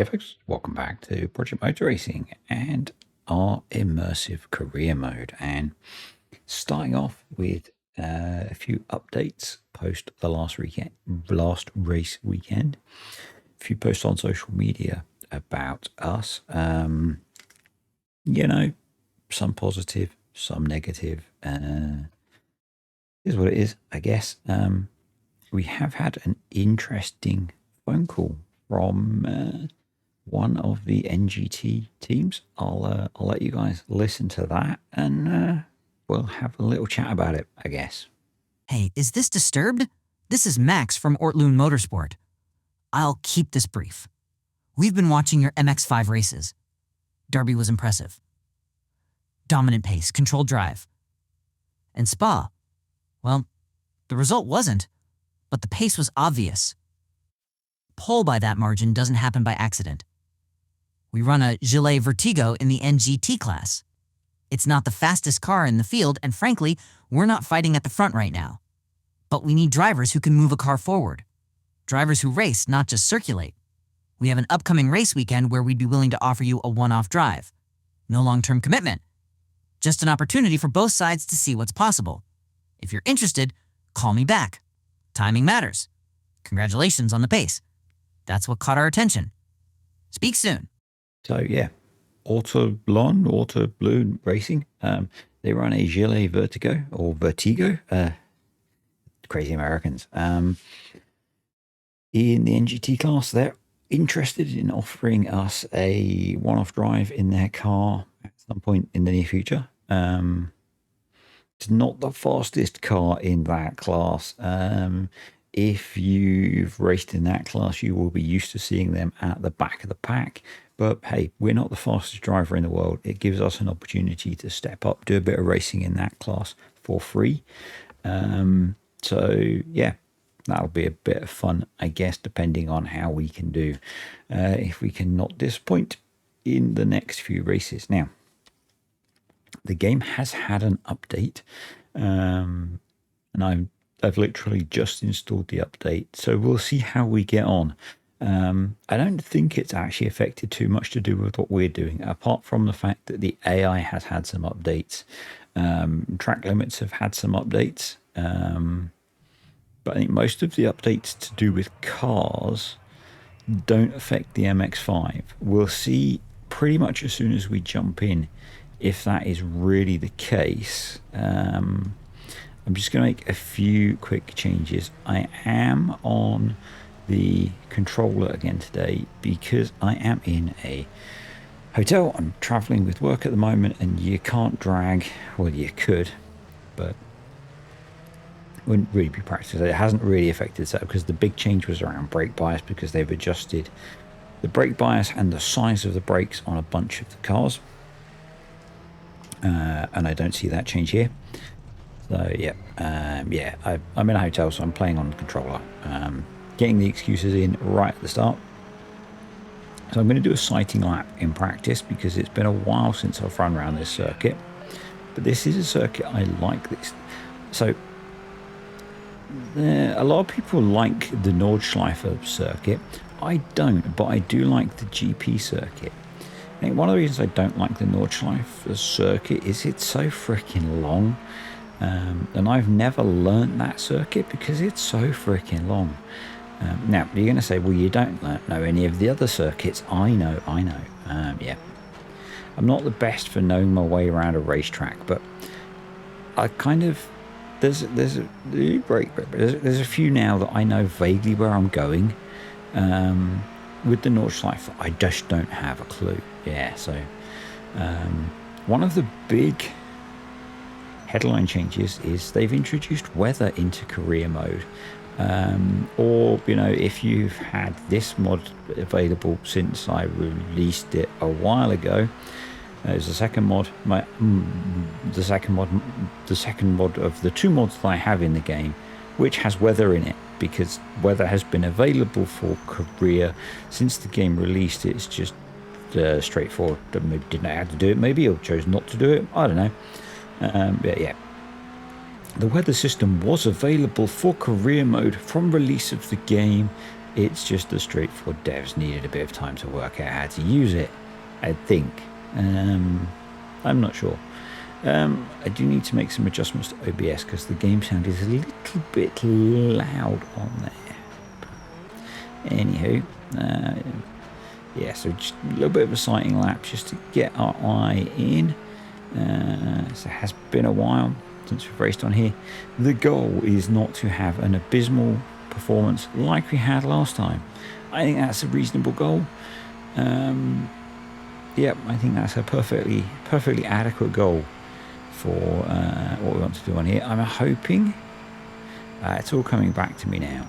Hey folks, welcome back to Project Motor Racing and our immersive career mode. And starting off with a few updates post the last race weekend. A few posts on social media about us. Some positive, some negative. Here's what it is, I guess. We have had an interesting phone call from one of the NGT teams. I'll let you guys listen to that, and we'll have a little chat about it, I guess. Hey, is this disturbed? This is Max from Ortloon Motorsport. I'll keep this brief. We've been watching your MX-5 races. Derby was impressive. Dominant pace, controlled drive. And Spa, well, the result wasn't, but the pace was obvious. Pole by that margin doesn't happen by accident. We run a Gillet Vertigo in the NGT class. It's not the fastest car in the field, and frankly, we're not fighting at the front right now. But we need drivers who can move a car forward. Drivers who race, not just circulate. We have an upcoming race weekend where we'd be willing to offer you a one-off drive. No long-term commitment. Just an opportunity for both sides to see what's possible. If you're interested, call me back. Timing matters. Congratulations on the pace. That's what caught our attention. Speak soon. So yeah, Ortloon Racing. They run a Gillet Vertigo. Crazy Americans. In the NGT class, they're interested in offering us a one-off drive in their car at some point in the near future. It's not the fastest car in that class. If you've raced in that class, you will be used to seeing them at the back of the pack. But hey, we're not the fastest driver in the world. It gives us an opportunity to step up, do a bit of racing in that class for free. So yeah, that'll be a bit of fun, I guess, depending on how we can do. If we can not disappoint in the next few races. Now, the game has had an update, and I've literally just installed the update, so we'll see how we get on. I don't think it's actually affected too much to do with what we're doing, apart from the fact that the AI has had some updates. Track limits have had some updates, but I think most of the updates to do with cars don't affect the MX-5. We'll see pretty much as soon as we jump in if that is really the case. I'm just going to make a few quick changes. I am on the controller again today because I am in a hotel. I'm traveling with work at the moment, and you can't drag. Well, you could, but it wouldn't really be practical. It hasn't really affected that because the big change was around brake bias, because they've adjusted the brake bias and the size of the brakes on a bunch of the cars. And I don't see that change here. So yeah, I'm in a hotel, so I'm playing on the controller, getting the excuses in right at the start. So I'm going to do a sighting lap in practice because it's been a while since I've run around this circuit. But this is a circuit I like. This. So a lot of people like the Nordschleife circuit. I don't, but I do like the GP circuit. I think one of the reasons I don't like the Nordschleife circuit is it's so freaking long. And I've never learnt that circuit because it's so freaking long. Now, you're going to say, well, you don't know any of the other circuits. I know. Yeah. I'm not the best for knowing my way around a racetrack, but I kind of... There's a few now that I know vaguely where I'm going. With the Nordschleife, I just don't have a clue. Yeah, so one of the big headline changes is they've introduced weather into career mode. Or, if you've had this mod available since I released it a while ago, there's a second mod. The second mod of the two mods that I have in the game, which has weather in it, because weather has been available for career since the game released. It's just straightforward. Didn't know how to do it, maybe, or chose not to do it. I don't know. But yeah, the weather system was available for career mode from release of the game It's just the Street 4 devs needed a bit of time to work out how to use it, I think. I'm not sure. I do need to make some adjustments to OBS because the game sound is a little bit loud on there. Anywho, yeah, so just a little bit of a sighting lap just to get our eye in. So it has been a while since we've raced on here. The goal is not to have an abysmal performance like we had last time. I think that's a reasonable goal. Yep, I think that's a perfectly adequate goal for what we want to do on here. I'm hoping it's all coming back to me now.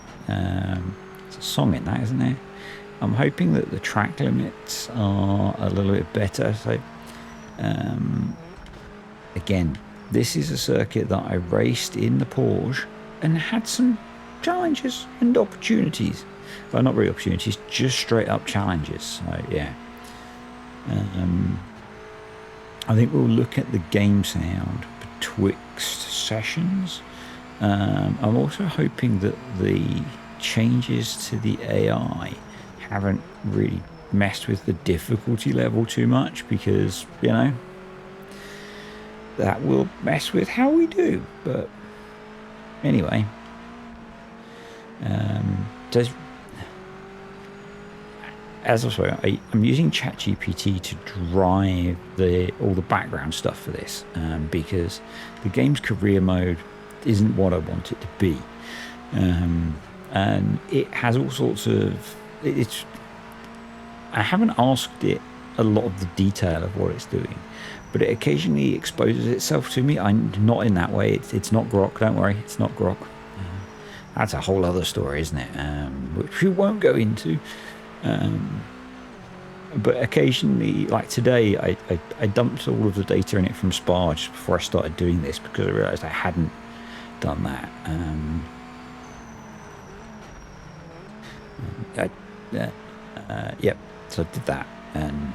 It's a song in that, isn't there? I'm hoping that the track limits are a little bit better. So again, this is a circuit that I raced in the Porsche and had some challenges and opportunities. Well, not really opportunities, just straight up challenges. So yeah. I think we'll look at the game sound betwixt sessions. I'm also hoping that the changes to the AI haven't really messed with the difficulty level too much, because, you know, that will mess with how we do. But anyway, as I say, I'm using ChatGPT to drive all the background stuff for this, because the game's career mode isn't what I want it to be, and it has all sorts of. I haven't asked it a lot of the detail of what it's doing, but it occasionally exposes itself to me. I'm not in that way. It's not Grok. Don't worry, it's not Grok. That's a whole other story, isn't it? Which we won't go into. But occasionally, like today, I dumped all of the data in it from Spa just before I started doing this, because I realised I hadn't done that. Yep, so I did that, and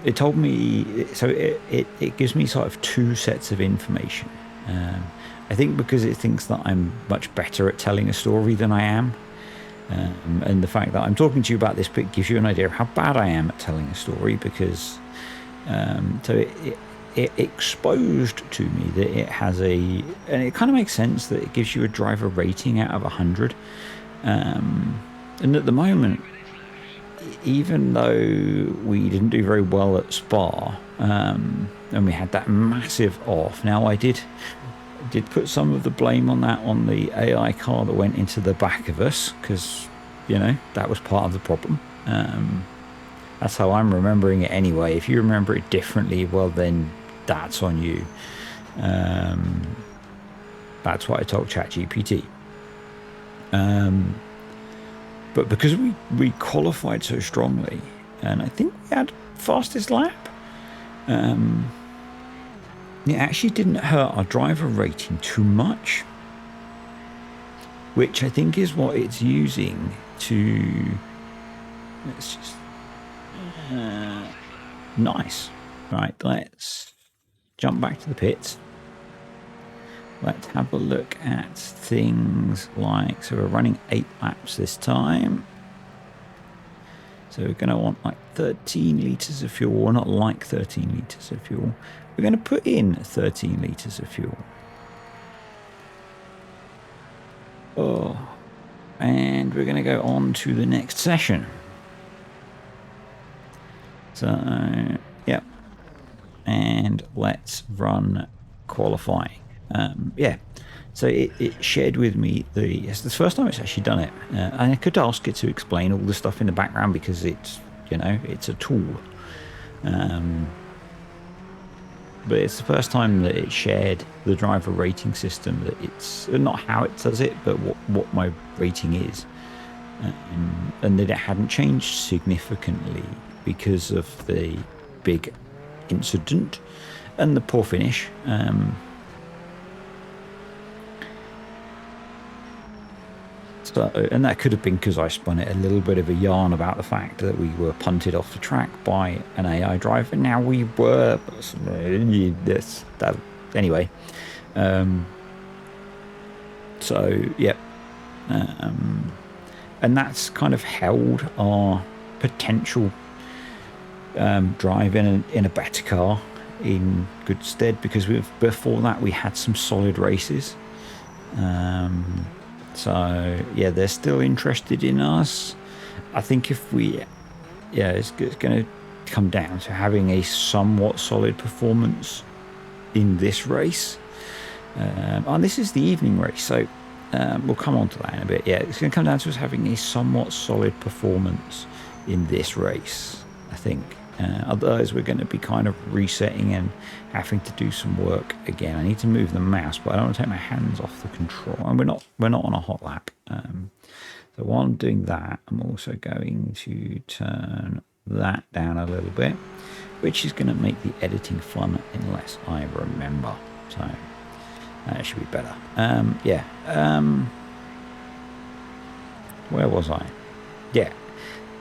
it told me, so it gives me sort of two sets of information. I think because it thinks that I'm much better at telling a story than I am. And the fact that I'm talking to you about this bit gives you an idea of how bad I am at telling a story, because so it exposed to me that it has and it kind of makes sense that it gives you a driver rating out of 100, and at the moment, even though we didn't do very well at Spa, and we had that massive off, now I did put some of the blame on that on the AI car that went into the back of us, because, you know, that was part of the problem. That's how I'm remembering it anyway. If you remember it differently, well, then that's on you. That's what I told ChatGPT. But because we qualified so strongly, and I think we had fastest lap, it actually didn't hurt our driver rating too much, which I think is what it's using to. Let's just nice. Right, let's jump back to the pits. Let's have a look at things like, so we're running 8 laps this time. So we're going to want like 13 litres of fuel, or not like 13 litres of fuel. We're going to put in 13 litres of fuel. Oh, and we're going to go on to the next session. So, yep. And let's run qualifying. Yeah. So it shared with me it's the first time it's actually done it. And I could ask it to explain all the stuff in the background, because it's, you know, it's a tool. But it's the first time that it shared the driver rating system, that it's not how it does it, but what my rating is. And that it hadn't changed significantly because of the big incident and the poor finish. So, and that could have been because I spun it a little bit of a yarn about the fact that we were punted off the track by an AI driver. Now we were, anyway. So, yeah. And that's kind of held our potential drive in a better car in good stead, because before that we had some solid races. So yeah, they're still interested in us. I think if we, yeah, it's going to come down to having a somewhat solid performance in this race. And this is the evening race, so we'll come on to that in a bit. Yeah, it's going to come down to us having a somewhat solid performance in this race, I think. Otherwise, we're going to be kind of resetting and having to do some work again. I need to move the mouse, but I don't want to take my hands off the control. And we're not on a hot lap. So while I'm doing that, I'm also going to turn that down a little bit, which is going to make the editing fun unless I remember. So that should be better. Yeah. Where was I? Yeah.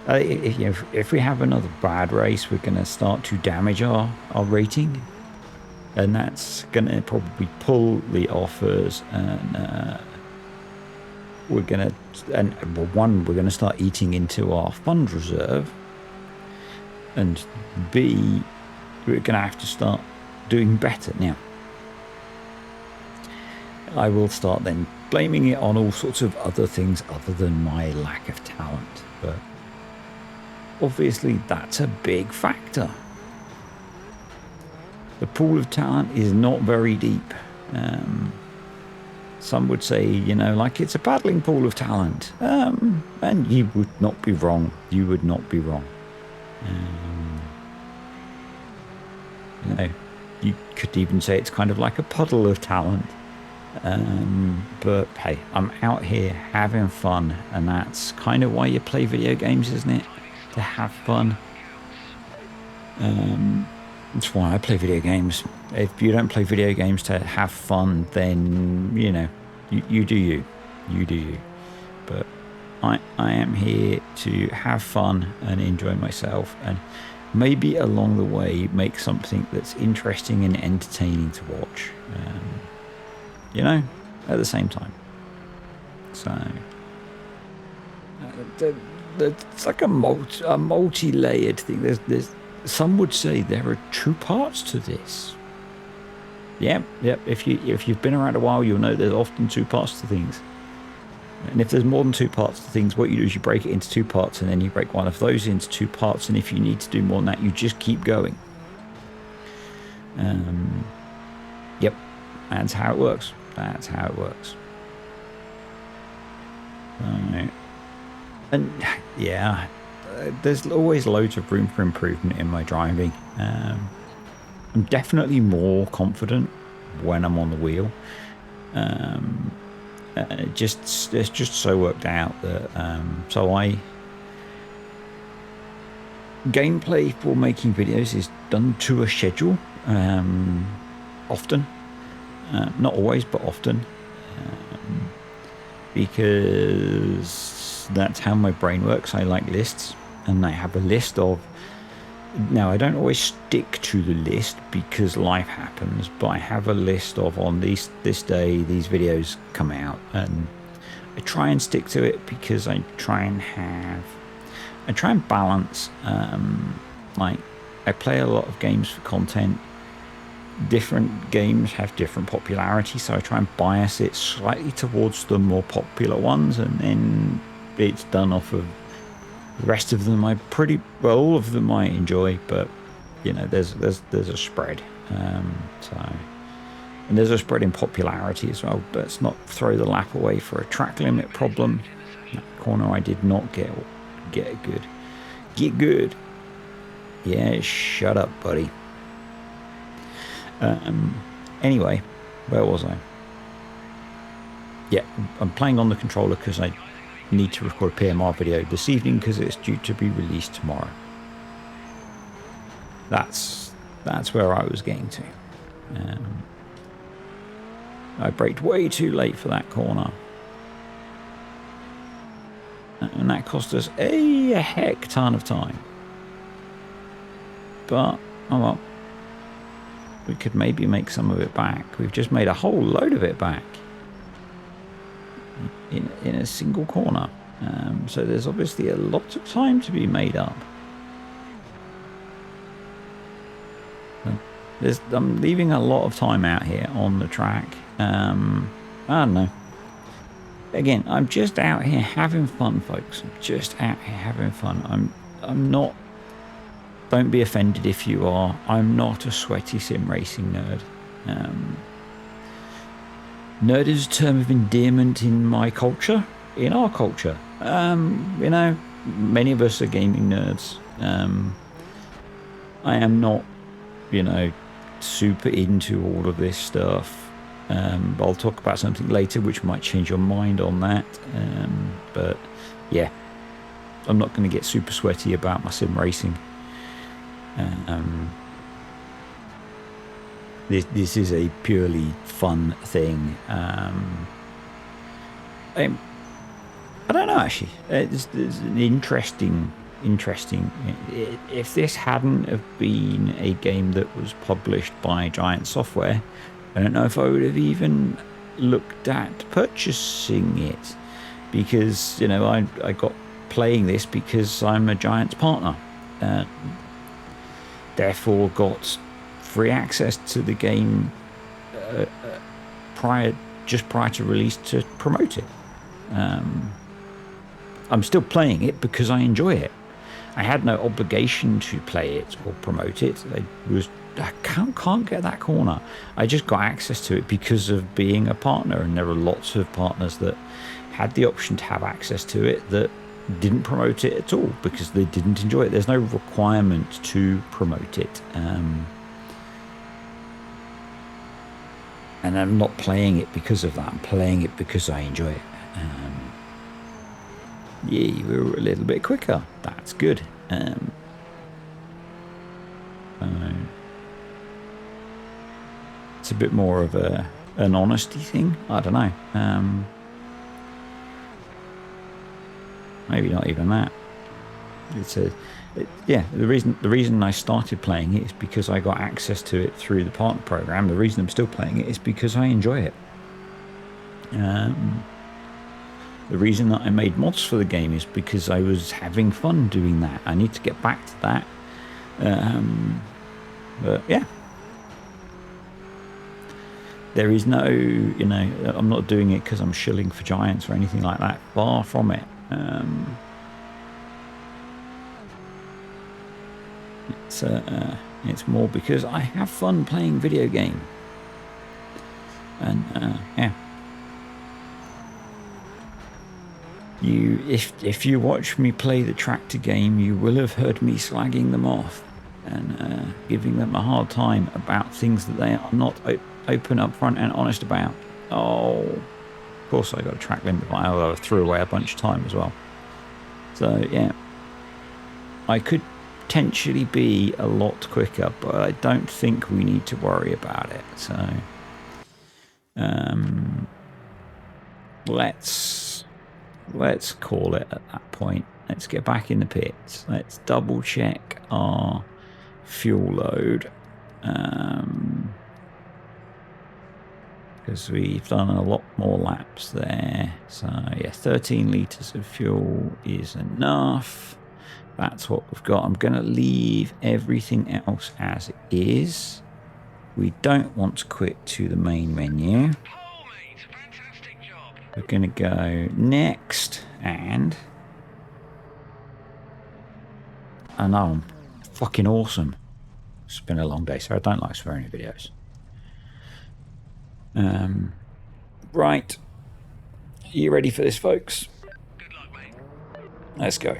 If we have another bad race, we're going to start to damage our rating, and that's going to probably pull the offers, and we're going to, we're going to start eating into our fund reserve, and B, we're going to have to start doing better. Now, I will start then blaming it on all sorts of other things other than my lack of talent, but obviously that's a big factor. The pool of talent is not very deep. Some would say, like it's a paddling pool of talent. And you would not be wrong. You would not be wrong. You could even say it's kind of like a puddle of talent. But hey, I'm out here having fun, and that's kind of why you play video games, isn't it? To have fun. That's why I play video games. If you don't play video games to have fun, then you do you do you. But I am here to have fun and enjoy myself, and maybe along the way make something that's interesting and entertaining to watch, at the same time. So it's like a multi-layered thing. There's some would say there are two parts to this. Yep. If you've been around a while, you'll know there's often two parts to things. And if there's more than two parts to things, what you do is you break it into two parts, and then you break one of those into two parts. And if you need to do more than that, you just keep going. Yep, that's how it works. That's how it works. And yeah, there's always loads of room for improvement in my driving. I'm definitely more confident when I'm on the wheel. It's just so worked out that gameplay for making videos is done to a schedule, often, not always, but often, because that's how my brain works. I like lists, and I have a list of. Now, I don't always stick to the list because life happens, but I have a list of on this day these videos come out, and I try and stick to it because I try and balance. Like, I play a lot of games for content. Different games have different popularity, so I try and bias it slightly towards the more popular ones, and then it's done off of the rest of them. All of them I enjoy, but there's a spread. And there's a spread in popularity as well. Let's not throw the lap away for a track limit problem. That corner I did not get good. Get good. Yeah, shut up, buddy. Anyway, where was I? Yeah, I'm playing on the controller because I need to record a PMR video this evening because it's due to be released tomorrow. That's where I was getting to. I braked way too late for that corner, and that cost us a heck ton of time. But oh well, we could maybe make some of it back. We've just made a whole load of it back. in a single corner. So there's obviously a lot of time to be made up. I'm leaving a lot of time out here on the track. I don't know. Again, I'm just out here having fun, folks. I'm just out here having fun. I'm not. Don't be offended if you are. I'm not a sweaty sim racing nerd. Nerd is a term of endearment in my culture, in our culture. You know, many of us are gaming nerds. I am not, you know, super into all of this stuff. I'll talk about something later which might change your mind on that. But yeah, I'm not going to get super sweaty about my sim racing. This is a purely fun thing. I don't know, actually. It's an interesting. If this hadn't have been a game that was published by Giant Software, I don't know if I would have even looked at purchasing it, because, you know, I got playing this because I'm a Giant's partner, therefore got free access to the game just prior to release to promote it. I'm still playing it because I enjoy it. I had no obligation to play it or promote it. I can't get that corner. I just got access to it because of being a partner, and there are lots of partners that had the option to have access to it that didn't promote it at all because they didn't enjoy it. There's no requirement to promote it. And I'm not playing it because of that. I'm playing it because I enjoy it. Yeah, we were a little bit quicker. That's good. It's a bit more of an honesty thing. I don't know. Maybe not even that. Yeah. The reason I started playing it is because I got access to it through the partner program. The reason I'm still playing it is because I enjoy it. The reason that I made mods for the game is because I was having fun doing that. I need to get back to that. But yeah. There is no, you know, I'm not doing it because I'm shilling for Giants or anything like that. Far from it. It's more because I have fun playing video game. And yeah. If you watch me play the tractor game, you will have heard me slagging them off and giving them a hard time about things that they are not open up front and honest about. Oh, of course I got a track limit, but I threw away a bunch of time as well. So yeah, I could potentially be a lot quicker, but I don't think we need to worry about it. So let's call it at that point. Let's get back in the pits. Let's double check our fuel load, because we've done a lot more laps there. So yeah, 13 litres of fuel is enough. That's what we've got. I'm going to leave everything else as it is. We don't want to quit to the main menu. We're going to go next, and I know I'm fucking awesome. It's been a long day, so I don't like swearing in videos. Right. Are you ready for this, folks? Good luck, mate. Let's go.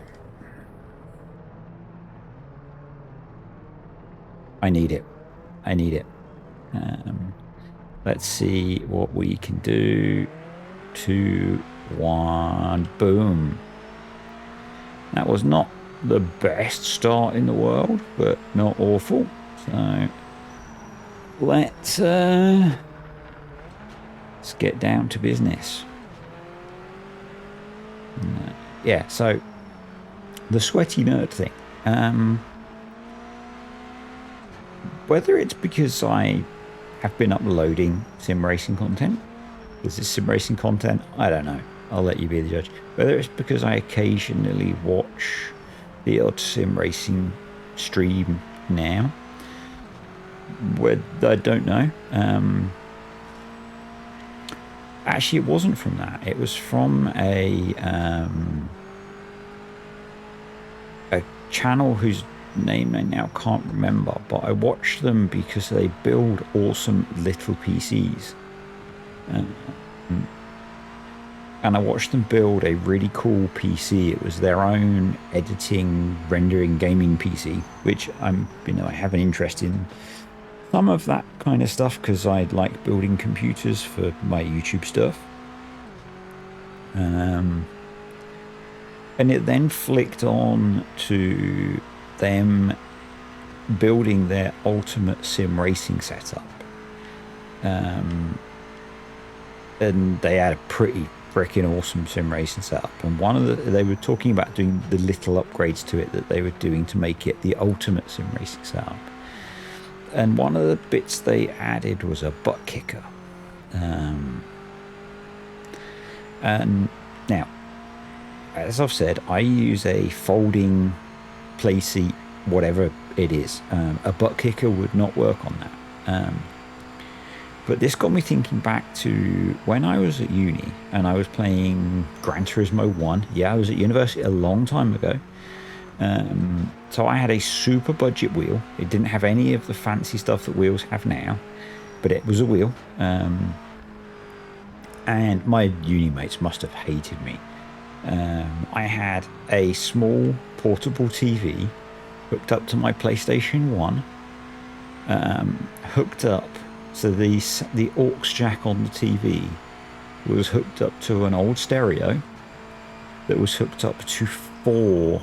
I need it. Let's see what we can do. 2, 1, boom. That was not the best start in the world, but not awful. So let's get down to business. Yeah, so the sweaty nerd thing. Whether it's because I have been uploading sim racing content, Is this sim racing content? I don't know. I'll let you be the judge. Whether it's because I occasionally watch the odd sim racing stream now, I don't know. Actually, it wasn't from that. It was from a channel whose name I now can't remember, but I watch them because they build awesome little PCs. And I watched them build a really cool PC. It was their own editing, rendering, gaming PC, which I have an interest in some of that kind of stuff because I like building computers for my YouTube stuff. And it then flicked on to them building their ultimate sim racing setup. And they had a pretty freaking awesome sim racing setup. And they were talking about doing the little upgrades to it that they were doing to make it the ultimate sim racing setup. And one of the bits they added was a butt kicker. And now, as I've said, I use a folding play seat, whatever it is. A butt kicker would not work on that. But this got me thinking back to when I was at uni and I was playing Gran Turismo 1. Yeah, I was at university a long time ago. So I had a super budget wheel. It didn't have any of the fancy stuff that wheels have now, but it was a wheel. And my uni mates must have hated me. I had a small portable TV hooked up to my PlayStation 1, hooked up. So the aux jack on the TV was hooked up to an old stereo that was hooked up to 4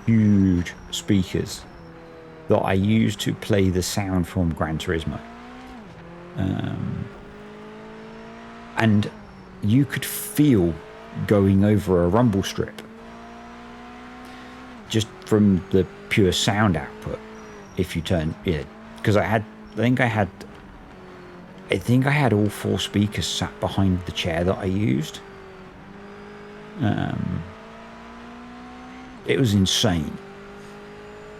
huge speakers that I used to play the sound from Gran Turismo. And you could feel going over a rumble strip just from the pure sound output if you turn it, because I think I had all 4 speakers sat behind the chair that I used. It was insane.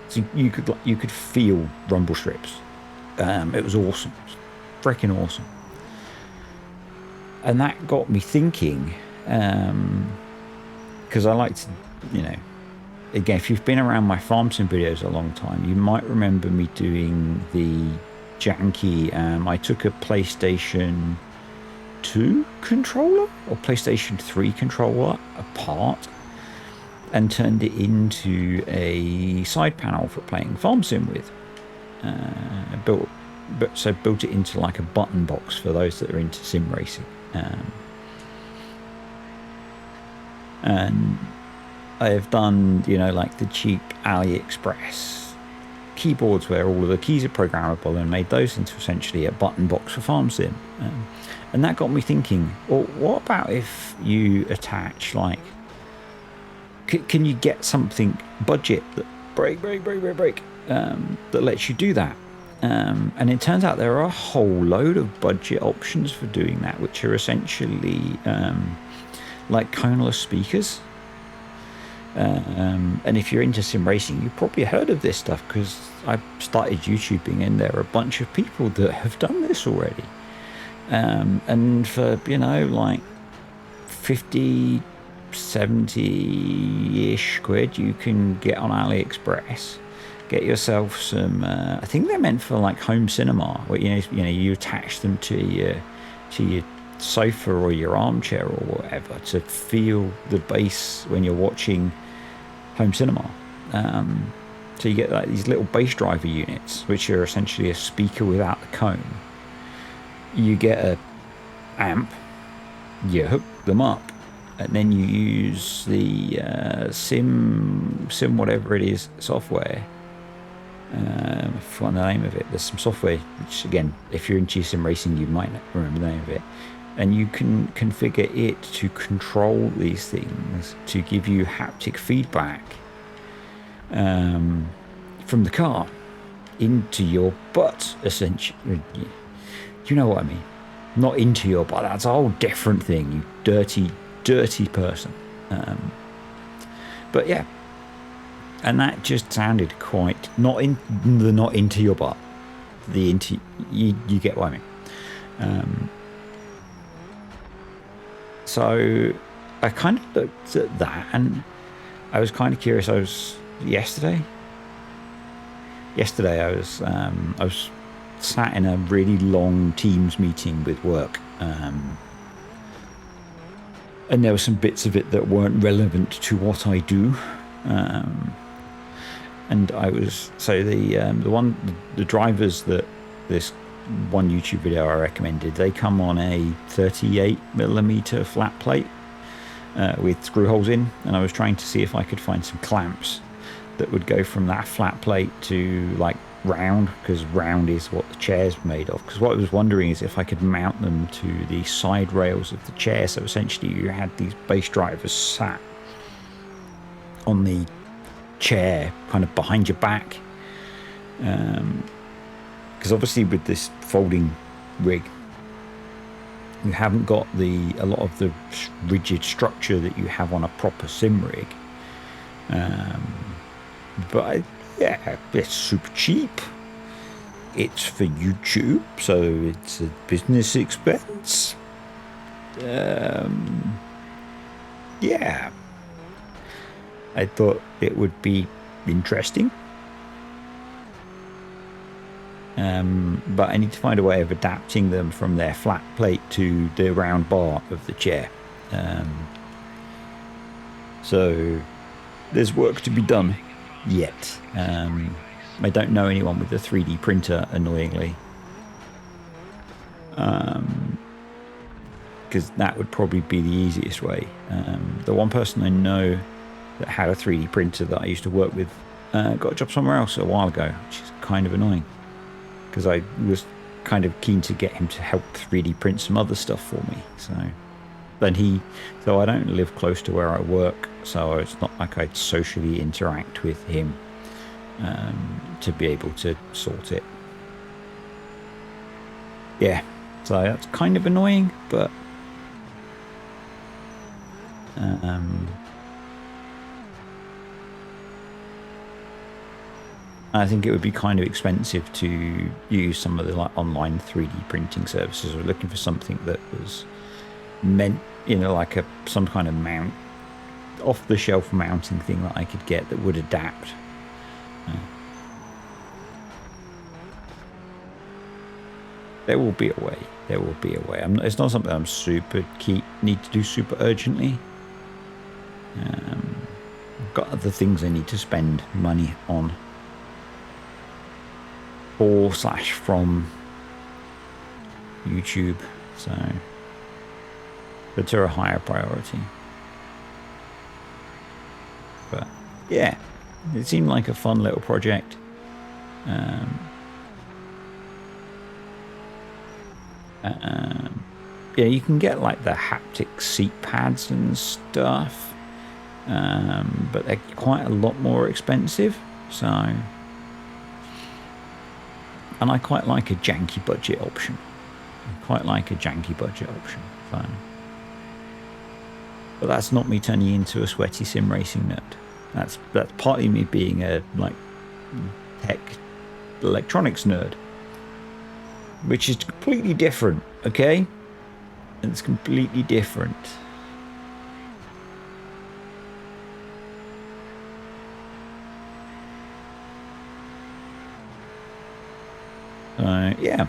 So you could feel rumble strips. It was awesome, freaking awesome. And that got me thinking, because I like to, again, if you've been around my farm sim videos a long time, you might remember me doing the janky. I took a PlayStation 2 controller or PlayStation 3 controller apart and turned it into a side panel for playing farm sim with. Built it into like a button box for those that are into sim racing. And I have done, like the cheap AliExpress keyboards where all of the keys are programmable, and made those into essentially a button box for farm sim. And that got me thinking, well, what about if you attach, like, can you get something budget that break that lets you do that? And it turns out there are a whole load of budget options for doing that, which are essentially like coneless speakers. And if you're into sim racing, you've probably heard of this stuff because I started YouTubing and there are a bunch of people that have done this already. And for, like 50, 70-ish quid, you can get on AliExpress, get yourself some, I think they're meant for like home cinema, where, you attach them to your sofa or your armchair or whatever to feel the bass when you're watching home cinema. So you get like these little bass driver units, which are essentially a speaker without the cone. You get a amp, you hook them up, and then you use the sim whatever it is software. I forgot the name of it. There's some software which, again, if you're into sim racing, you might not remember the name of it. And you can configure it to control these things to give you haptic feedback from the car into your butt, essentially. You know what I mean? Not into your butt. That's a whole different thing, you dirty, dirty person. But yeah, and that just sounded quite not into your butt. The into you get what I mean. So I kind of looked at that and I was kind of curious. Yesterday I was sat in a really long Teams meeting with work, and there were some bits of it that weren't relevant to what I do, and I was the drivers that this one YouTube video I recommended, they come on a 38mm flat plate with screw holes in, and I was trying to see if I could find some clamps that would go from that flat plate to like round, because round is what the chair's made of. Because what I was wondering is if I could mount them to the side rails of the chair, so essentially you had these base drivers sat on the chair kind of behind your back, because obviously with this folding rig you haven't got a lot of the rigid structure that you have on a proper sim rig, but yeah, it's super cheap. It's for YouTube, so it's a business expense. Yeah, I thought it would be interesting. But I need to find a way of adapting them from their flat plate to the round bar of the chair. So there's work to be done yet. I don't know anyone with a 3D printer, annoyingly. Because that would probably be the easiest way. The one person I know that had a 3D printer that I used to work with got a job somewhere else a while ago, which is kind of annoying. Because I was kind of keen to get him to help 3D print some other stuff for me. So I don't live close to where I work, so it's not like I'd socially interact with him to be able to sort it. Yeah, so that's kind of annoying, but I think it would be kind of expensive to use some of the like online 3D printing services. We're looking for something that was meant, like some kind of mount, off-the-shelf mounting thing that I could get that would adapt. There will be a way. There will be a way. It's not something I'm need to do super urgently. I've got other things I need to spend money on. From YouTube, so they're a higher priority. But yeah, it seemed like a fun little project. Yeah, you can get like the haptic seat pads and stuff, but they're quite a lot more expensive. So. And I quite like a janky budget option. So. But that's not me turning into a sweaty sim racing nerd. That's partly me being a tech electronics nerd, which is completely different. Okay, it's completely different. Yeah.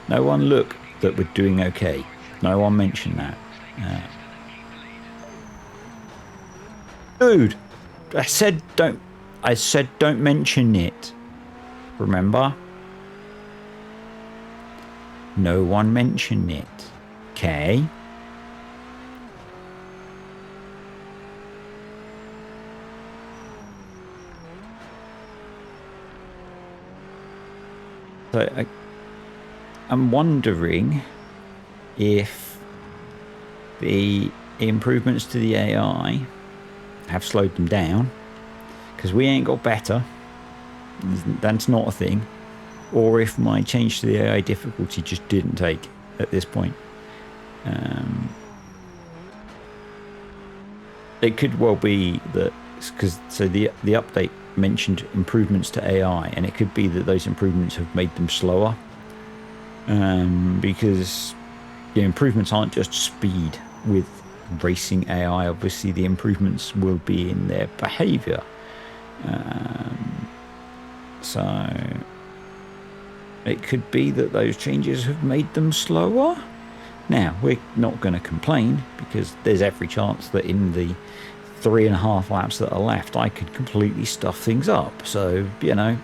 No one looked that we're doing okay. No one mentioned that. Dude, I said don't mention it. Remember? No one mentioned it. Okay? So I'm wondering if the improvements to the AI have slowed them down, because we ain't got better. That's not a thing. or if my change to the AI difficulty just didn't take at this point. It could well be that, because the update mentioned improvements to AI, and it could be that those improvements have made them slower, because the improvements aren't just speed with racing AI. Obviously the improvements will be in their behavior, so it could be that those changes have made them slower. Now, we're not going to complain, because there's every chance that in the 3.5 laps that are left, I could completely stuff things up. So, you know,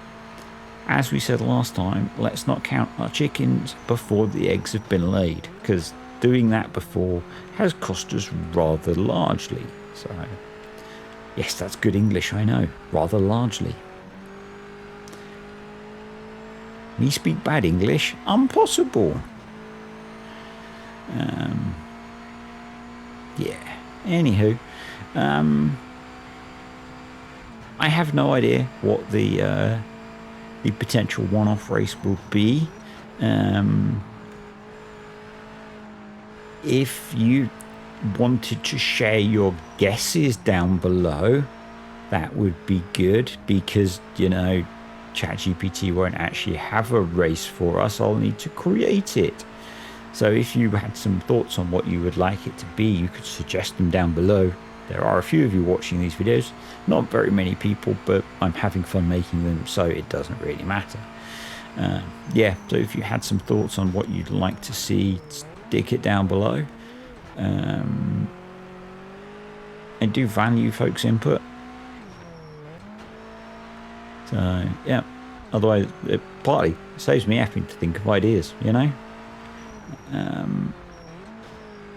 as we said last time, let's not count our chickens before the eggs have been laid, because doing that before has cost us rather largely. So, yes, that's good English, I know, rather largely. Me speak bad English? Impossible. Yeah, anywho, I have no idea what the potential one-off race will be. If you wanted to share your guesses down below, that would be good, because, you know, ChatGPT won't actually have a race for us. I'll need to create it. So if you had some thoughts on what you would like it to be, you could suggest them down below. There are a few of you watching these videos, not very many people, but I'm having fun making them, so it doesn't really matter. Yeah, so if you had some thoughts on what you'd like to see, stick it down below. I do value folks' input. So, yeah, otherwise it partly saves me having to think of ideas, you know?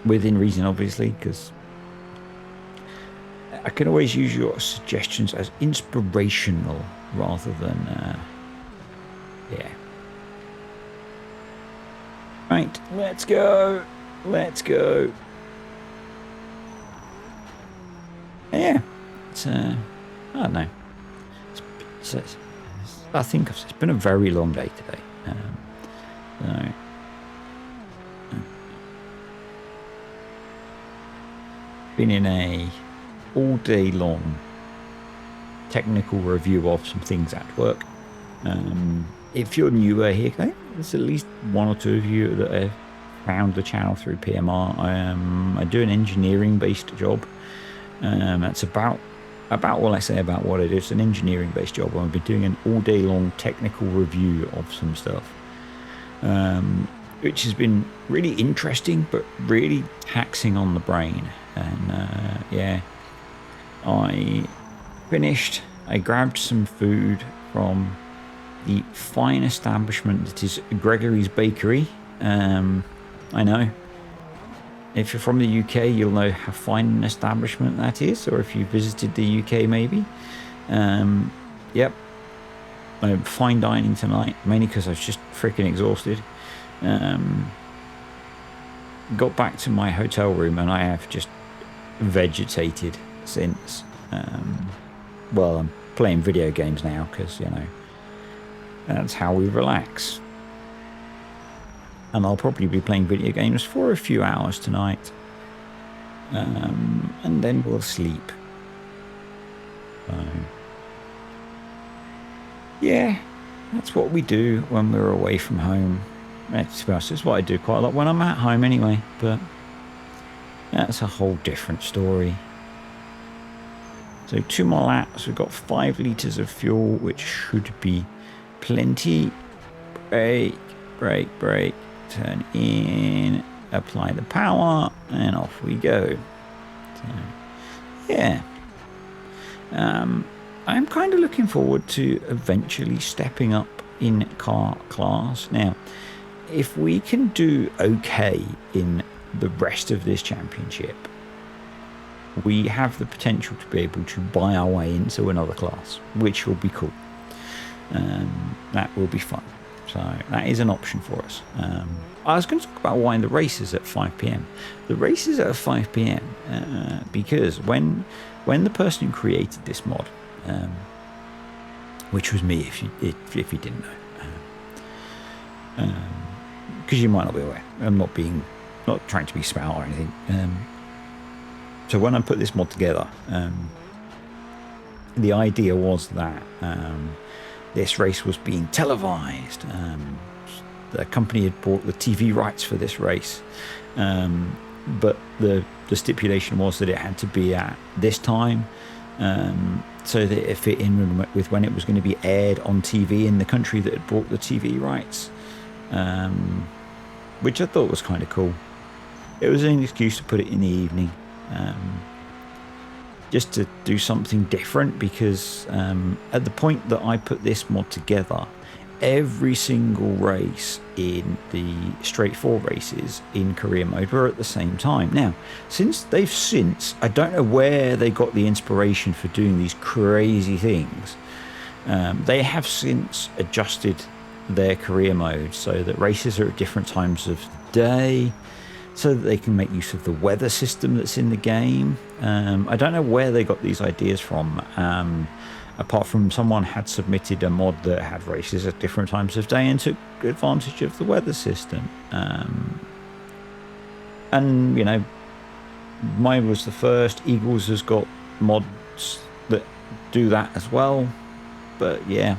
Within reason, obviously, because I can always use your suggestions as inspirational rather than, yeah. Right, let's go. Let's go. Yeah, it's, I don't know. I think it's been a very long day today. So, been in a all day long technical review of some things at work. If you're newer here, I think there's at least one or two of you that have found the channel through PMR. I do an engineering based job. That's about all I say about what it is. It's an engineering based job. I've been doing an all day long technical review of some stuff, which has been really interesting, but really taxing on the brain. And yeah, I finished. I grabbed some food from the fine establishment that is Gregory's Bakery. I know, if you're from the UK, you'll know how fine an establishment that is, or if you visited the UK, maybe. Yep, fine dining tonight, mainly because I was just freaking exhausted. Got back to my hotel room, and I have just vegetated since. Well, I'm playing video games now, because, you know, that's how we relax. And I'll probably be playing video games for a few hours tonight, and then we'll sleep. So, yeah, that's what we do when we're away from home. It's what I do quite a lot when I'm at home anyway, but that's a whole different story. So 2 more laps, we've got 5 litres of fuel, which should be plenty. Brake, brake, brake, turn in, apply the power, and off we go. So, yeah. I'm kind of looking forward to eventually stepping up in car class. Now, if we can do okay in the rest of this championship, we have the potential to be able to buy our way into another class, which will be cool. That will be fun. So that is an option for us. I was going to talk about why the race is at 5 p.m. The race is at 5 p.m. Because when the person who created this mod, which was me, if you didn't know, because you might not be aware. I'm not trying to be spout or anything. So when I put this mod together, the idea was that this race was being televised. The company had bought the TV rights for this race, but the stipulation was that it had to be at this time, so that it fit in with when it was going to be aired on TV in the country that had bought the TV rights, which I thought was kind of cool. It was an excuse to put it in the evening, just to do something different, because at the point that I put this mod together, every single race in the straight 4 races in career mode were at the same time. Now, I don't know where they got the inspiration for doing these crazy things. They have since adjusted their career mode so that races are at different times of the day, so that they can make use of the weather system that's in the game. I don't know where they got these ideas from, apart from someone had submitted a mod that had races at different times of day and took advantage of the weather system. And, you know, mine was the first. Eagles has got mods that do that as well. But, yeah,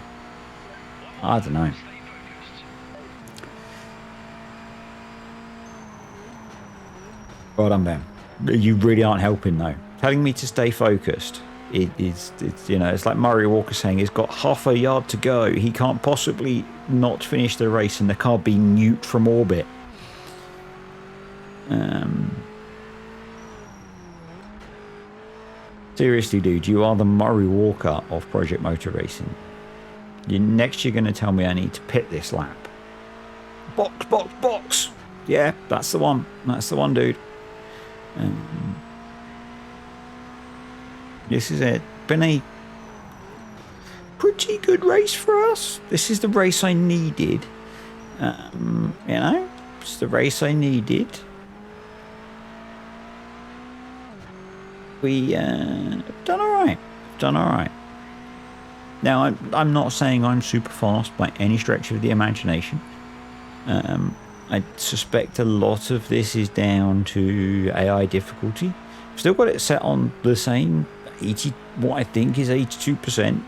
I don't know. Well done, Ben. You really aren't helping, though. Telling me to stay focused. It's you know, it's like Murray Walker saying he's got half a yard to go. He can't possibly not finish the race and the car be nuked from orbit. Seriously, dude, you are the Murray Walker of Project Motor Racing. Next, you're going to tell me I need to pit this lap. Box, box, box. Yeah, that's the one. That's the one, dude. This is it. Been a pretty good race for us. This is the race I needed. You know, it's the race I needed. We done all right. Done all right. Now, I'm not saying I'm super fast by any stretch of the imagination. I suspect a lot of this is down to AI difficulty. Still got it set on the same 80, what I think is 82%.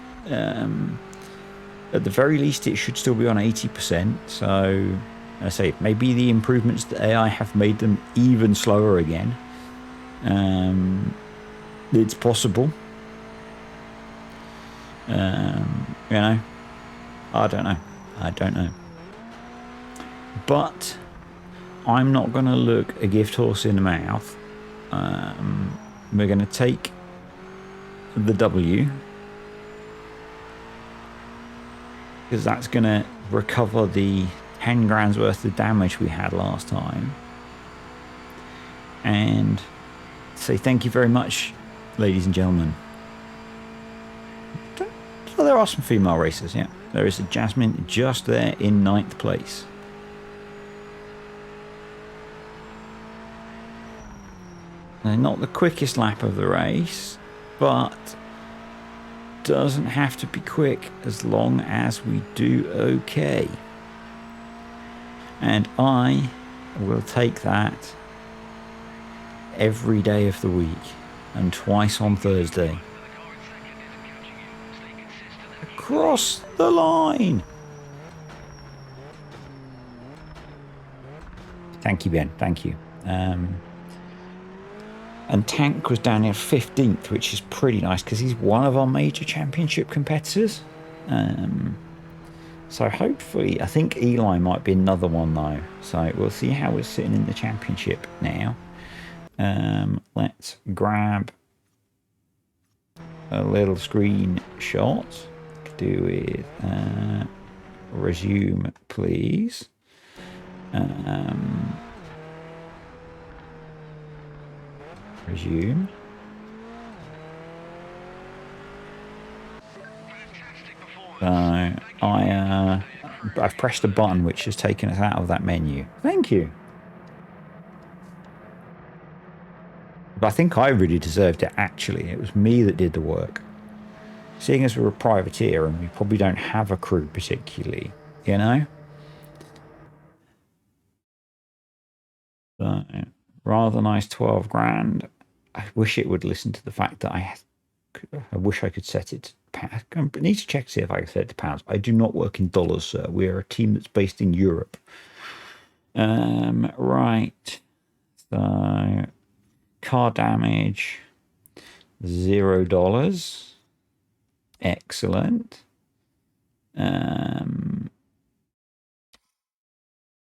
At the very least, it should still be on 80%. So, I say maybe the improvements to AI have made them even slower again. It's possible. You know, I don't know. But I'm not going to look a gift horse in the mouth. We're going to take the W, because that's going to recover the 10 grand's worth of damage we had last time, and say thank you very much, ladies and gentlemen. So there are some female racers, yeah. There is a Jasmine just there in 9th place. Now, not the quickest lap of the race, but doesn't have to be quick as long as we do okay. And I will take that every day of the week and twice on Thursday. Across the line. Thank you, Ben. Thank you. And Tank was down here 15th, which is pretty nice because he's one of our major championship competitors. So hopefully, I think Eli might be another one though. So we'll see how we're sitting in the championship now. Let's grab a little screenshot. Do with resume, please. Resume. So I've pressed a button which has taken us out of that menu. Thank you. But I think I really deserved it, actually. It was me that did the work. Seeing as we're a privateer and we probably don't have a crew particularly, you know? So, rather nice 12 grand. I wish it would listen to the fact that I wish I could set it to pounds. I need to check to see if I can set it to pounds. I do not work in dollars, sir. We are a team that's based in Europe. Right. So, car damage, $0. Excellent.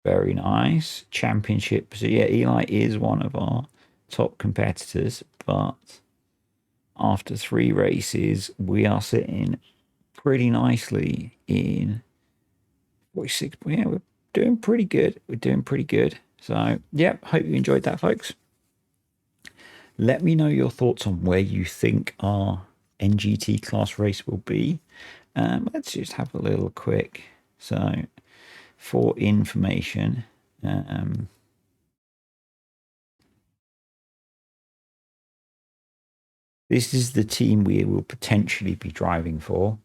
Very nice. Championship. So yeah, Eli is one of our top competitors, but after 3 races, we are sitting pretty nicely in 46. Yeah, we're doing pretty good. We're doing pretty good. So yeah, hope you enjoyed that, folks. Let me know your thoughts on where you think our NGT class race will be. Let's just have a little quick. So for information, this is the team we will potentially be driving for.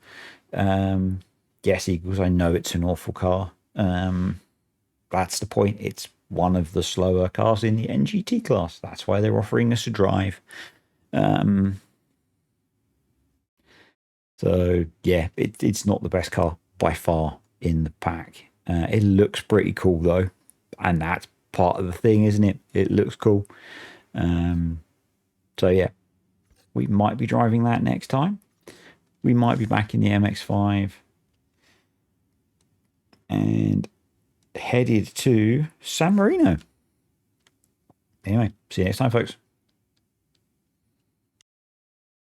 Yes, Eagles, I know it's an awful car. That's the point. It's one of the slower cars in the NGT class. That's why they're offering us a drive. So yeah, it's not the best car by far in the pack. It looks pretty cool though, and that's part of the thing, isn't it? It looks cool. So yeah, we might be driving that next time. We might be back in the MX-5 and headed to San Marino. Anyway, see you next time, folks.